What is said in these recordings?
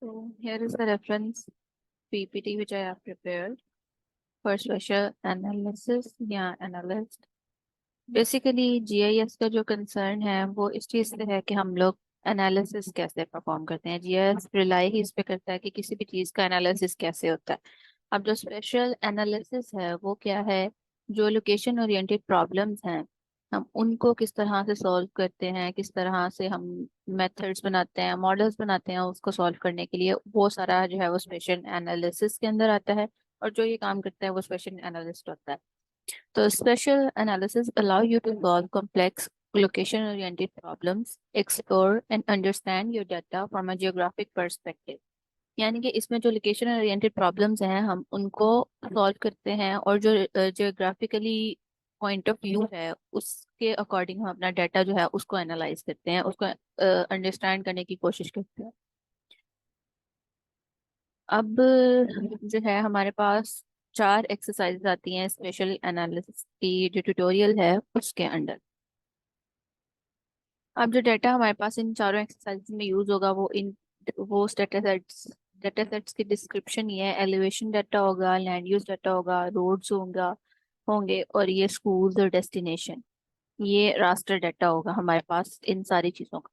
So here is the reference PPT which I have prepared for spatial analysis या analyst. Basically GIS का जो concern है वो इस चीज़ से है कि हम लोग एनालिसिस कैसे परफॉर्म करते हैं। जीआईएस रिलाई ही इस पे करता है कि किसी भी चीज़ का एनालिसिस कैसे होता है। अब जो स्पेशल एनालिसिस है वो क्या है, जो लोकेशन ओरिएंटेड प्रॉब्लम्स हैं हम उनको किस तरह से सॉल्व करते हैं, किस तरह से हम मेथड्स बनाते हैं, मॉडल्स बनाते हैं उसको सॉल्व करने के लिए, वो सारा जो है वो स्पेशल एनालिसिस के अंदर आता है। और जो ये काम करता है वो स्पेशल एनालिस्ट होता है। तो special analysis allow you to solve complex location-oriented problems, explore and understand your data from a geographic perspective। यानी कि इसमें जो लोकेशन ओरिएंटेड प्रॉब्लम्स हैं हम उनको सॉल्व करते हैं, और जो जियोग्राफिकली पॉइंट ऑफ व्यू है उसके अकॉर्डिंग हम अपना डाटा जो है उसको एनालाइज करते हैं, उसको अंडरस्टैंड करने की कोशिश करते हैं। अब जो है हमारे पास 4 एक्सरसाइज आती हैं स्पेशल एनालिसिस की जो ट्यूटोरियल है उसके अंडर। अब जो डाटा हमारे पास इन चारों एक्सरसाइज में यूज होगा वो डाटा सेट्स की डिस्क्रिप्शन ये है। एलिवेशन डाटा होगा, लैंड यूज डाटा होगा, रोड्स होंगे और ये स्कूल्स और डेस्टिनेशन, ये रास्टर डाटा होगा हमारे पास इन सारी चीज़ों का।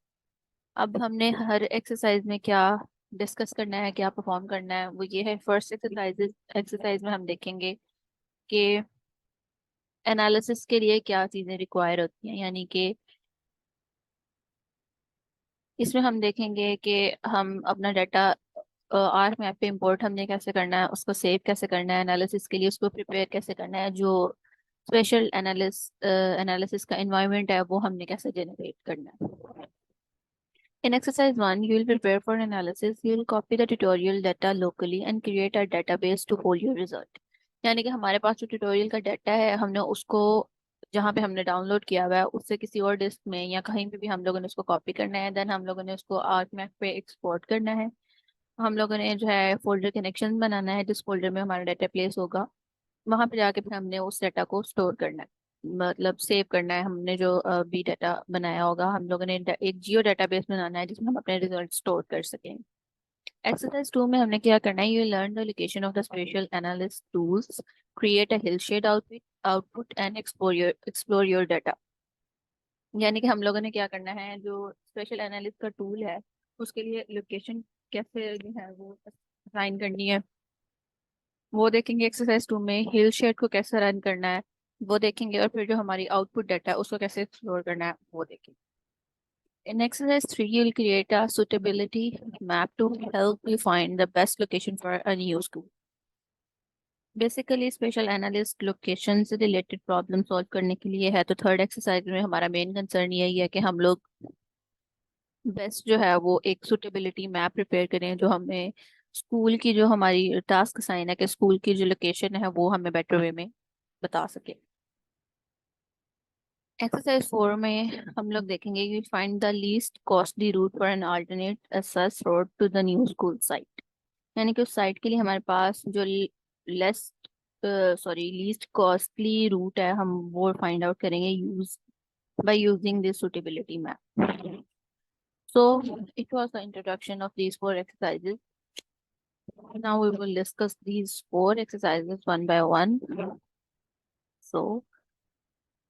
अब हमने हर एक्सरसाइज में क्या डिस्कस करना है, क्या परफॉर्म करना है, वो ये है। फर्स्ट एक्सरसाइज में हम देखेंगे कि एनालिसिस के लिए क्या चीज़ें रिक्वायर होती हैं। यानी कि इसमें हम देखेंगे कि हम अपना डाटा आर्क मैप पे इंपोर्ट हमने कैसे करना है, उसको सेव कैसे करना है, एनालिसिस के लिए उसको प्रिपेयर कैसे करना है, जो स्पेशल एनालिसिस का एनवायरनमेंट है वो हमने कैसे जनरेट करना है। In exercise 1, you will prepare for analysis. You will copy the tutorial data locally and create a database to hold your result. यानी कि हमारे पास जो ट्यूटोरियल का डाटा है हमने उसको जहाँ पे हमने डाउनलोड किया हुआ है उससे किसी और डिस्क में या कहीं पे भी हम लोगों ने उसको कॉपी करना है। देन हम लोगों ने उसको आर्क मैप पे एक्सपोर्ट करना है। हम लोगों ने जो है फोल्डर कनेक्शन बनाना है जिस फोल्डर में हमारा डाटा प्लेस होगा, वहां पे जाके फिर हमने उस डाटा को स्टोर करना है, मतलब सेव करना है। हमने जो भी डाटा बनाया होगा हम लोगों ने एक जियो डाटाबेस बनाना है जिसमें हम अपने रिजल्ट स्टोर कर सकें। एक्सरसाइज 2 में हमने क्या करना है, you learn the location of the spatial analyst tools, create a hill shade output and explore your data. यानी कि हम लोगों ने क्या करना है, जो स्पेशल एनालिस्ट का टूल है उसके लिए लोकेशन कैसे जो है वो असाइन करनी है वो देखेंगे। एक्सरसाइज 2 में हिल शेड को कैसे रन करना है वो देखेंगे, और फिर जो हमारी आउटपुट डाटा है उसको कैसे एक्सप्लोर करना है वो देखेंगे। In exercise 3, you will create a suitability map to help you find the best location for a new school. Basically special analyst location से रिलेटेड प्रॉब्लम सॉल्व करने के लिए है। तो थर्ड एक्सरसाइज में हमारा मेन कंसर्न यही है कि हम लोग बेस्ट जो है वो एक सुटेबिलिटी मैप प्रिपेयर करें जो हमें स्कूल की, जो हमारी टास्क असाइन है कि स्कूल की जो लोकेशन है वो हमें बेटर वे में बता सके। एक्सरसाइज 4 में हम लोग देखेंगे कि find the least costly route for an alternate access road to the new school site. यानी कि उस साइट के लिए हमारे पास जो लेस लीस्ट कॉस्टली रूट है हम वो फाइंड आउट करेंगे by using this suitability map. So it was the introduction of these 4 exercises. Now we will discuss these 4 exercises one by one. So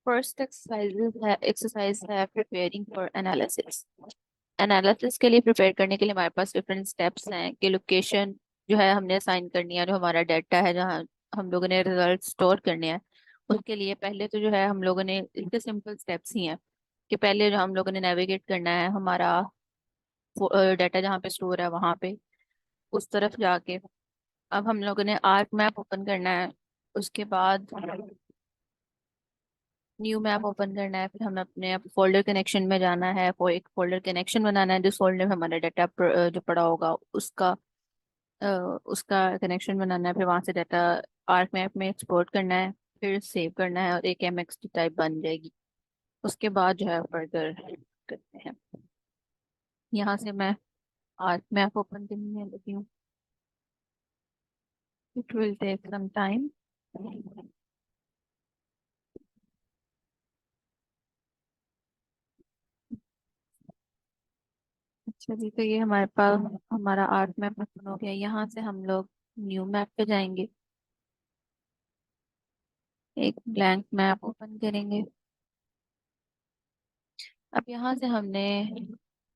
first exercise है preparing for analysis. Analysis के लिए prepare करने के लिए हमारे पास different steps हैं कि location जो है हमने असाइन करनी है, जो हमारा डाटा है जहाँ हम लोगों ने रिजल्ट स्टोर करने हैं उसके लिए पहले तो जो है हम लोगों ने इतने सिंपल स्टेप्स ही हैं कि पहले जो हम लोगों ने नेविगेट करना है हमारा डाटा जहाँ पे स्टोर है वहाँ पे उस तरफ जाके। अब हम लोगों ने आर्क मैप ओपन करना है, उसके बाद न्यू मैप ओपन करना है, फिर हमें अपने फोल्डर कनेक्शन में जाना है, वो एक फोल्डर कनेक्शन बनाना है जिस फोल्डर में हमारा डाटा जो पड़ा होगा अ, उसका कनेक्शन बनाना है, फिर वहां से डाटा आर्क मैप में एक्सपोर्ट करना है, फिर सेव करना है और एक एमएक्सटी टाइप बन जाएगी। उसके बाद जो है फर्दर करते हैं। यहाँ से मैं आर्क मैप ओपन करने लगी हूँ। It will take some time. चलिए, तो ये हमारे पास हमारा आर्क मैप ओपन हो गया। यहाँ से हम लोग न्यू मैप पे जाएंगे, एक ब्लैंक मैप ओपन करेंगे। अब यहाँ से हमने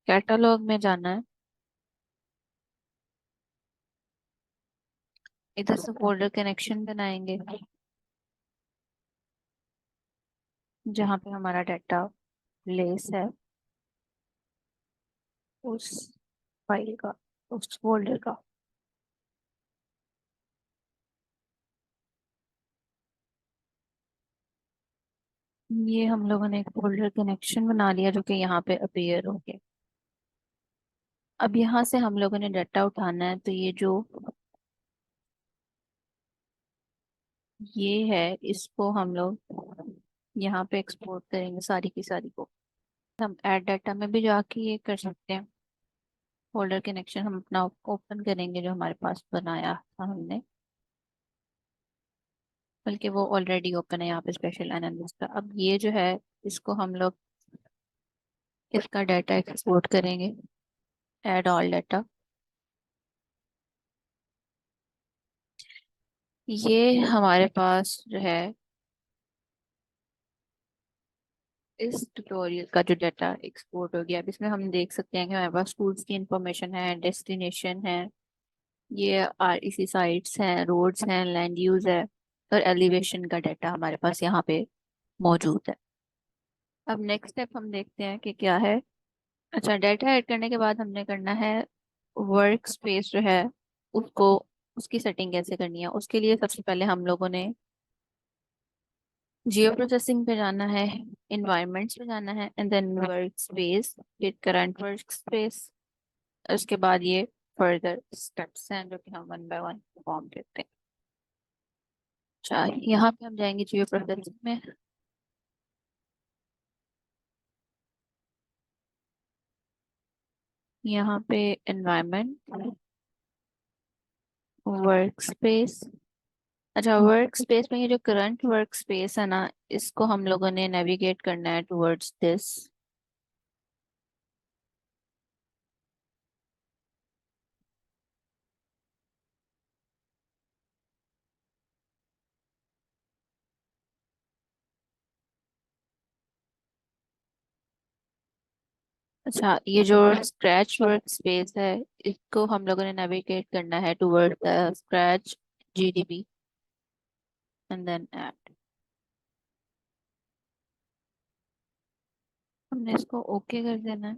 कैटलॉग में जाना है। इधर से फोल्डर कनेक्शन बनाएंगे जहाँ पे हमारा डाटा प्लेस है, उस फाइल का, उस फोल्डर का। ये हम लोगों ने एक फोल्डर कनेक्शन बना लिया जो कि यहाँ पे अपीयर हो गया। अब यहाँ से हम लोगों ने डाटा उठाना है, तो ये जो ये है, इसको हम लोग यहाँ पे एक्सपोर्ट करेंगे सारी की सारी को। हम ऐड डाटा में भी जाके ये कर सकते हैं। फोल्डर कनेक्शन हम अपना ओपन करेंगे जो हमारे पास बनाया था हमने, बल्कि वो ऑलरेडी ओपन है यहाँ पे स्पेशल एनालिस्ट का। अब ये जो है, इसको हम लोग इसका डाटा एक्सपोर्ट करेंगे, ऐड ऑल डाटा। ये हमारे पास जो है इस ट्यूटोरियल का जो डाटा एक्सपोर्ट हो गया। अब इसमें हम देख सकते हैं कि हमारे पास स्कूल्स की इंफॉर्मेशन है, डेस्टिनेशन है, ये आरईसी साइट्स हैं, रोड्स हैं, लैंड यूज है, और एलिवेशन का डाटा हमारे पास यहाँ पे मौजूद है। अब नेक्स्ट स्टेप हम देखते हैं कि क्या है। अच्छा, डाटा ऐड करने के बाद हमने करना है वर्क स्पेस जो है उसको, उसकी सेटिंग कैसे करनी है। उसके लिए सबसे पहले हम लोगों ने जियो प्रोसेसिंग पे जाना है, इन्वायरमेंट्स पे जाना है, एंड देन वर्क स्पेस, फिर करंट वर्क स्पेस। उसके बाद ये फर्दर स्टेप्स हैं जो कि हम वन बाय वन परफॉर्म करते हैं। अच्छा, यहाँ पे हम जाएंगे जियो प्रोसेसिंग में। यहाँ पे एनवायरनमेंट, वर्क स्पेस। अच्छा, वर्क स्पेस में ये जो करंट वर्क स्पेस है ना, इसको हम लोगों ने नेविगेट करना है टुवर्ड्स दिस। अच्छा, ये जो स्क्रैच वर्क स्पेस है, इसको हम लोगों ने नेविगेट करना है towards the scratch GDB, and then add. हमने इसको ओके कर देना है।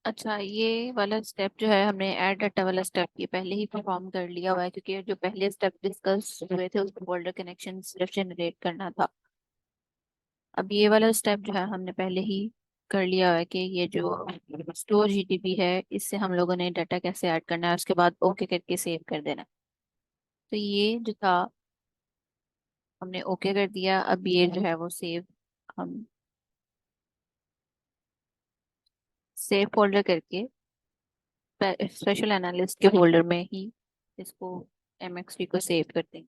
अच्छा, ये वाला स्टेप जो है, हमने ऐड डाटा वाला स्टेप ये पहले ही परफॉर्म कर लिया हुआ है, क्योंकि जो पहले स्टेप डिस्कस हुए थे उसको फोल्डर कनेक्शन सिर्फ जनरेट करना था। अब ये वाला स्टेप जो है हमने पहले ही कर लिया हुआ है कि ये जो स्टोर जीडीबी है, इससे हम लोगों ने डाटा कैसे ऐड करना है, उसके बाद ओके करके सेव कर देना है। तो ये जो था, हमने ओके कर दिया। अब ये जो है वो सेव, हम सेव फोल्डर करके स्पेशल एनालिस्ट के फोल्डर में ही इसको एमएक्सटी को सेव करते हैं।